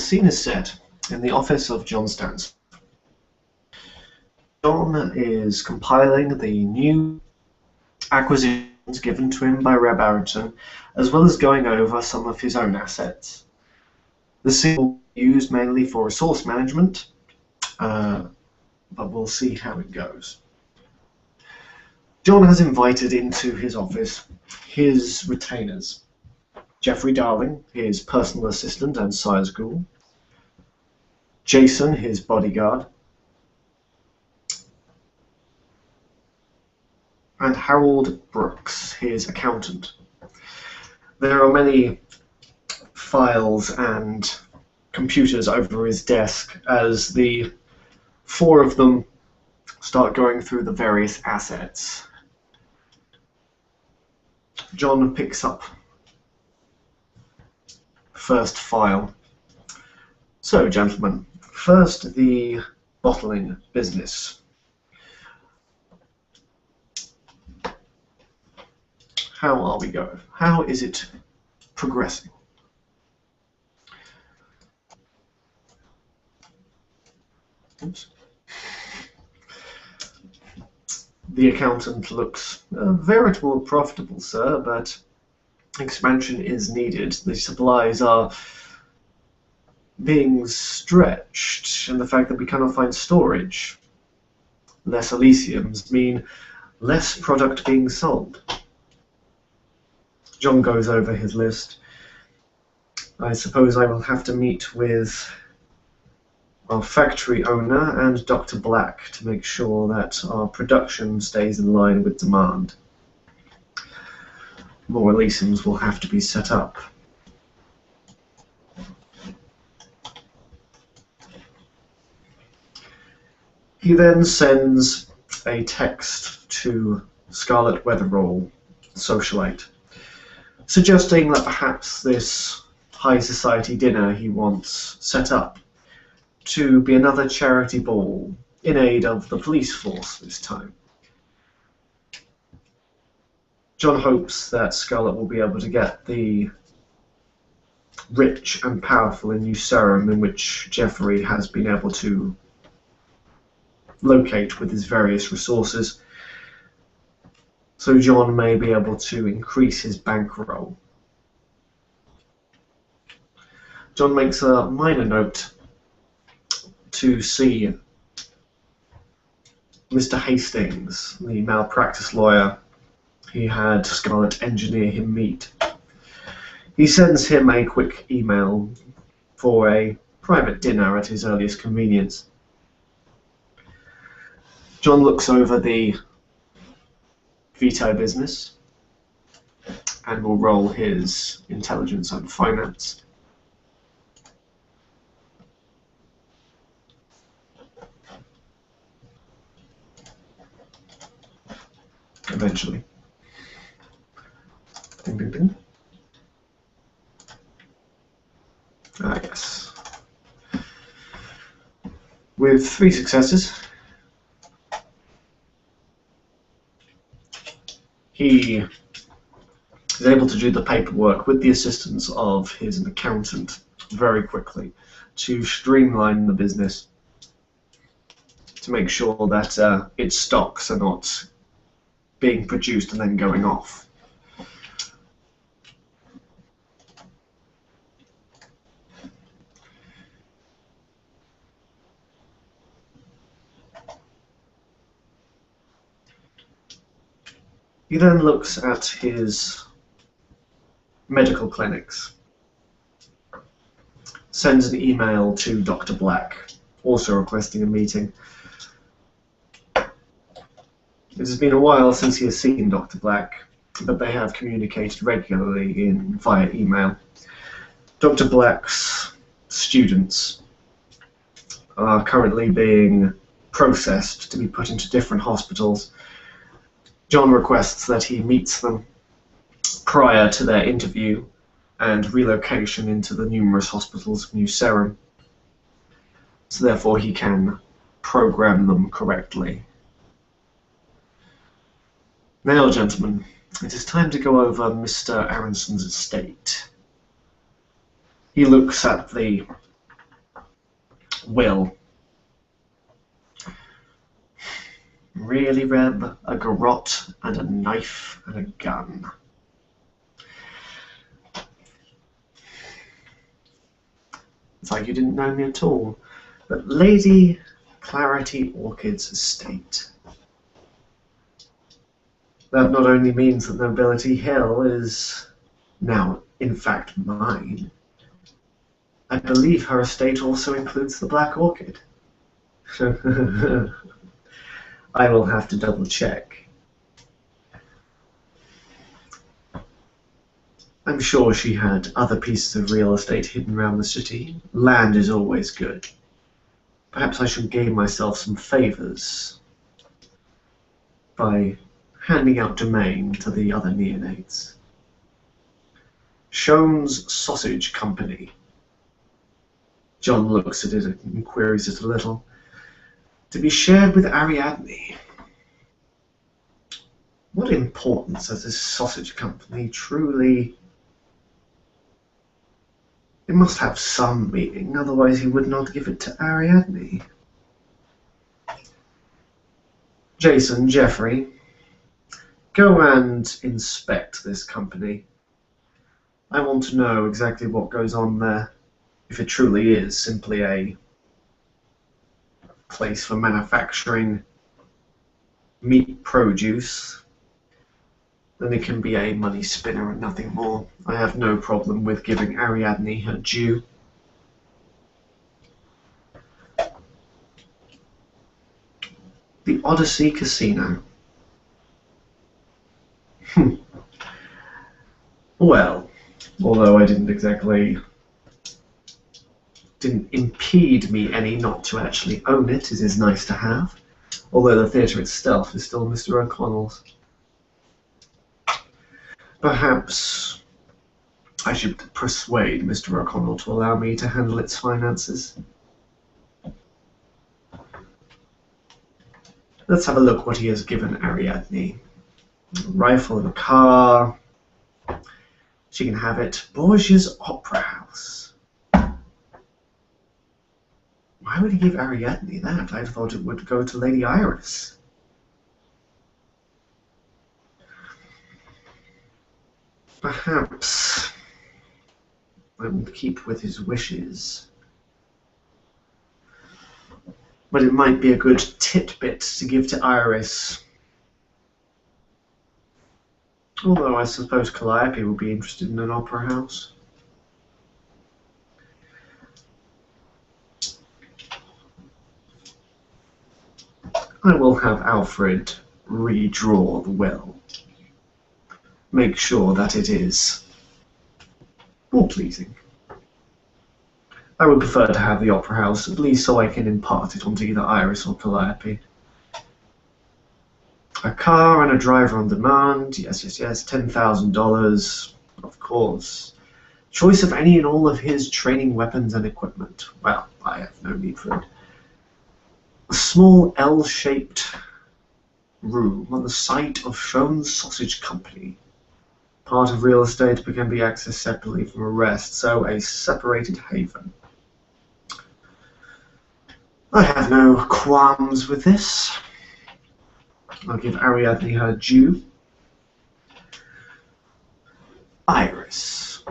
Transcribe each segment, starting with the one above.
scene is set in the office of John Stans. John is compiling the new acquisitions given to him by Reb Barrington, as well as going over some of his own assets. The scene will be used mainly for resource management, but we'll see how it goes. John has invited into his office his retainers: Jeffrey Darling, his personal assistant and science ghoul; Jason, his bodyguard; and Harold Brooks, his accountant. There are many files and computers over his desk as the four of them start going through the various assets. John picks up first file. So, gentlemen, first the bottling business. How are we going? How is it progressing? Oops. The accountant looks veritable profitable, sir, but expansion is needed. The supplies are being stretched, and the fact that we cannot find storage. Less Elysiums mean less product being sold. John goes over his list. I suppose I will have to meet with our factory owner and Dr. Black to make sure that our production stays in line with demand. More Elysiums will have to be set up. He then sends a text to Scarlet Weatherall, socialite, suggesting that perhaps this high society dinner he wants set up to be another charity ball in aid of the police force this time. John hopes that Scarlet will be able to get the rich and powerful in New Serum, in which Jeffrey has been able to locate with his various resources, so John may be able to increase his bankroll. John makes a minor note to see Mr. Hastings, the malpractice lawyer he had Scarlet engineer him meet. He sends him a quick email for a private dinner at his earliest convenience. John looks over the veto business and will roll his intelligence and finance. Eventually. Ding, ding, ding. Ah, yes. With 3 successes, he is able to do the paperwork with the assistance of his accountant very quickly to streamline the business, to make sure that its stocks are not being produced and then going off. He then looks at his medical clinics, sends an email to Dr. Black, also requesting a meeting. It has been a while since he has seen Dr. Black, but they have communicated regularly via email. Dr. Black's students are currently being processed to be put into different hospitals. John requests that he meets them prior to their interview and relocation into the numerous hospitals of New Serum, so therefore he can program them correctly. Now, gentlemen, it is time to go over Mr. Aronson's estate. He looks at the Will. Really, Reb? A garrote and a knife and a gun. It's like you didn't know me at all. But Lady Clarity Orchid's estate. That not only means that Nobility Hill is now, in fact, mine. I believe her estate also includes the Black Orchid. I will have to double check. I'm sure she had other pieces of real estate hidden around the city. Land is always good. Perhaps I should gain myself some favors by handing out domain to the other neonates. Shone's Sausage Company. John looks at it and queries it a little. To be shared with Ariadne. What importance has this sausage company truly... It must have some meaning, otherwise he would not give it to Ariadne. Jason, Jeffrey, go and inspect this company. I want to know exactly what goes on there, if it truly is simply a place for manufacturing meat produce, then it can be a money spinner and nothing more. I have no problem with giving Ariadne her due. The Odyssey Casino. Well, although I didn't impede me any not to actually own it, it is nice to have. Although the theatre itself is still Mr. O'Connell's. Perhaps I should persuade Mr. O'Connell to allow me to handle its finances. Let's have a look what he has given Ariadne. A rifle and a car. She can have it. Borgia's Opera House. Why would he give Ariadne that? I thought it would go to Lady Iris. Perhaps I will keep with his wishes. But it might be a good tidbit to give to Iris. Although I suppose Calliope will be interested in an opera house. I will have Alfred redraw the will. Make sure that it is more pleasing. I would prefer to have the opera house, at least so I can impart it onto either Iris or Calliope. A car and a driver on demand, yes, $10,000, of course. Choice of any and all of his training weapons and equipment. Well, I have no need for it. A small L-shaped room on the site of Shone's Sausage Company. Part of real estate but can be accessed separately from a rest, so a separated haven. I have no qualms with this. I'll give Ariadne her due. Iris.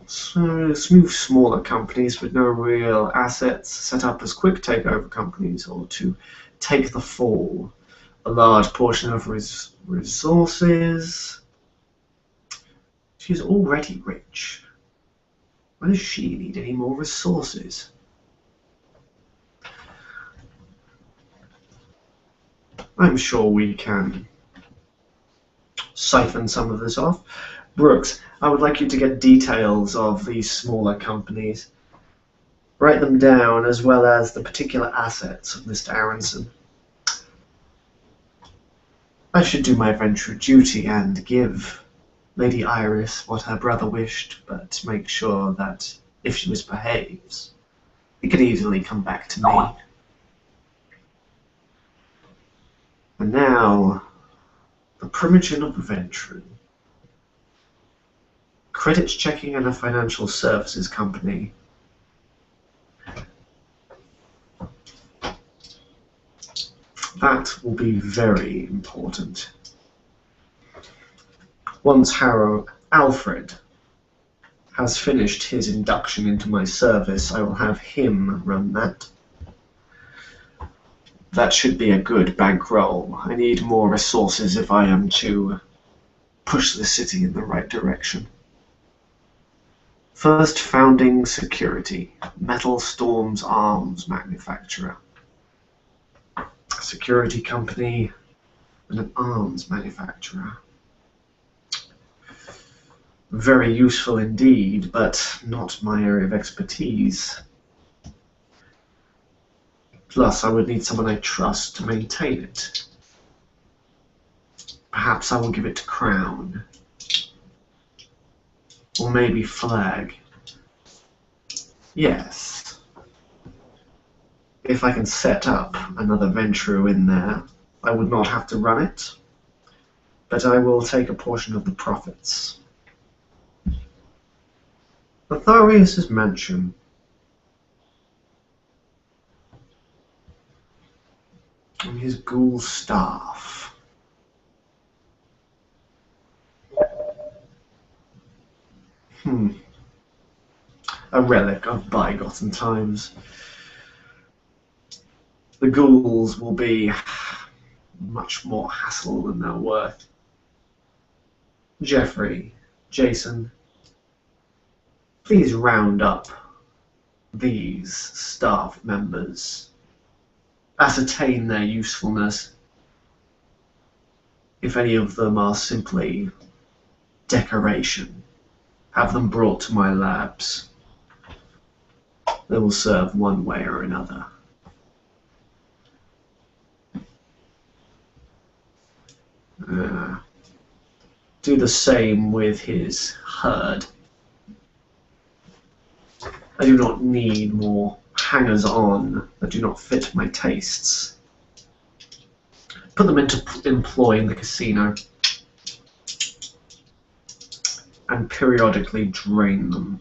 Smooth smaller companies with no real assets, set up as quick takeover companies or to take the fall. A large portion of resources. She's already rich. Why does she need any more resources? I'm sure we can siphon some of this off. Brooks, I would like you to get details of these smaller companies. Write them down, as well as the particular assets of Mr. Aronson. I should do my venture duty and give Lady Iris what her brother wished, but make sure that if she misbehaves, it could easily come back to me. And now, the Primogen of Ventru. Credit checking and a financial services company. That will be very important. Once Alfred has finished his induction into my service, I will have him run that. That should be a good bankroll. I need more resources if I am to push the city in the right direction. First, founding security. Metal Storm's arms manufacturer. A security company and an arms manufacturer. Very useful indeed, but not my area of expertise. Plus, I would need someone I trust to maintain it. Perhaps I will give it to Crown. Or maybe Flag. Yes. If I can set up another Ventrue in there, I would not have to run it, but I will take a portion of the profits. Lotharius' mansion. And his ghoul staff. A relic of bygone times. The ghouls will be much more hassle than they're worth. Jeffrey, Jason, please round up these staff members. Ascertain their usefulness. If any of them are simply decoration, have them brought to my labs. They will serve one way or another. Do the same with his herd. I do not need more hangers-on that do not fit my tastes. Put them into employ in the casino and periodically drain them.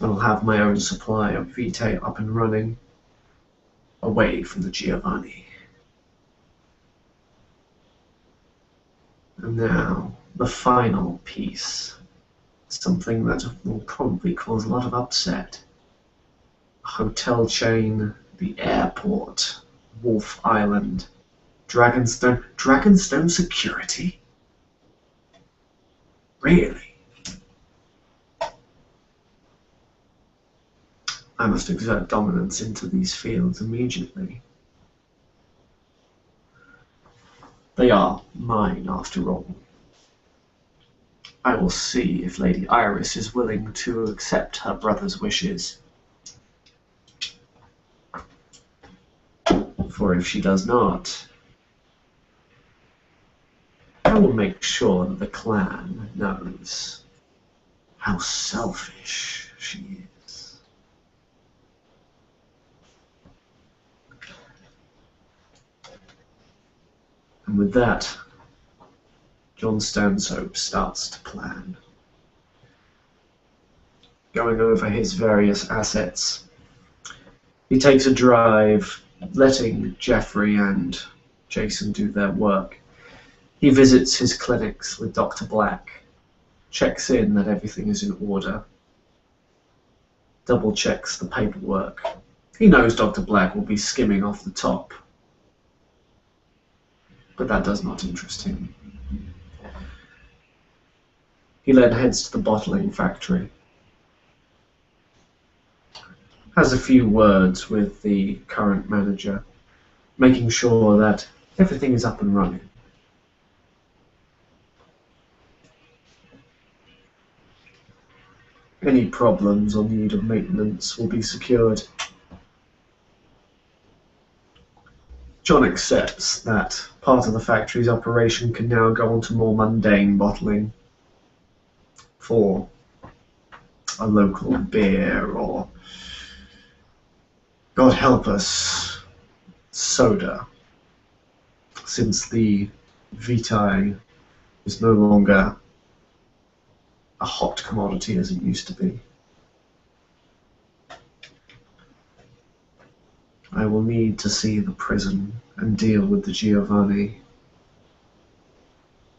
I'll have my own supply of Vitae up and running, away from the Giovanni. And now, the final piece. Something that will probably cause a lot of upset. A hotel chain, the airport, Wolf Island, Dragonstone Security? Really? I must exert dominance into these fields immediately. They are mine, after all. I will see if Lady Iris is willing to accept her brother's wishes. For if she does not, I will make sure that the clan knows how selfish she is. And with that, John Stanhope starts to plan. Going over his various assets, he takes a drive, letting Jeffrey and Jason do their work. He visits his clinics with Dr. Black, checks in that everything is in order, double checks the paperwork. He knows Dr. Black will be skimming off the top, but that does not interest him. He then heads to the bottling factory, has a few words with the current manager, making sure that everything is up and running. Any problems or need of maintenance will be secured. John accepts that part of the factory's operation can now go on to more mundane bottling for a local beer or, God help us, soda, since the Vitae is no longer a hot commodity as it used to be. I will need to see the prison and deal with the Giovanni.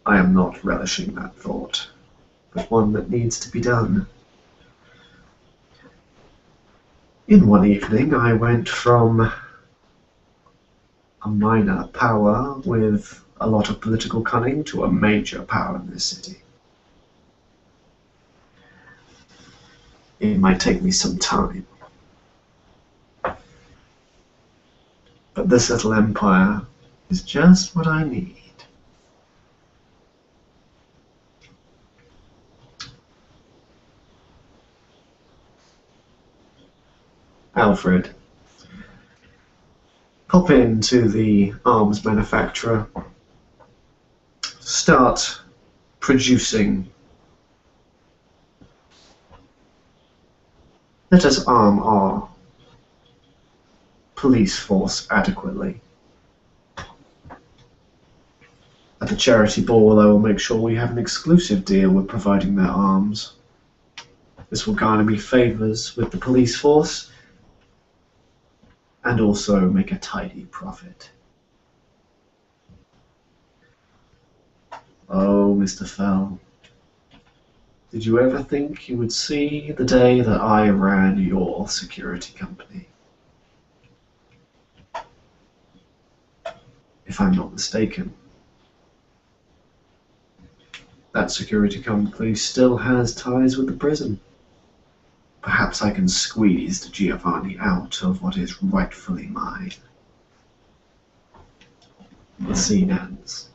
I am not relishing that thought, but one that needs to be done. In one evening, I went from a minor power with a lot of political cunning to a major power in this city. It might take me some time, but this little empire is just what I need. Alfred, pop into the arms manufacturer, start producing. Let us arm our police force adequately. At the charity ball, I will make sure we have an exclusive deal with providing their arms. This will garner me favors with the police force and also make a tidy profit. Oh, Mr. Fell, did you ever think you would see the day that I ran your security company? If I'm not mistaken, that security company still has ties with the prison. Perhaps I can squeeze the Giovanni out of what is rightfully mine. The scene ends.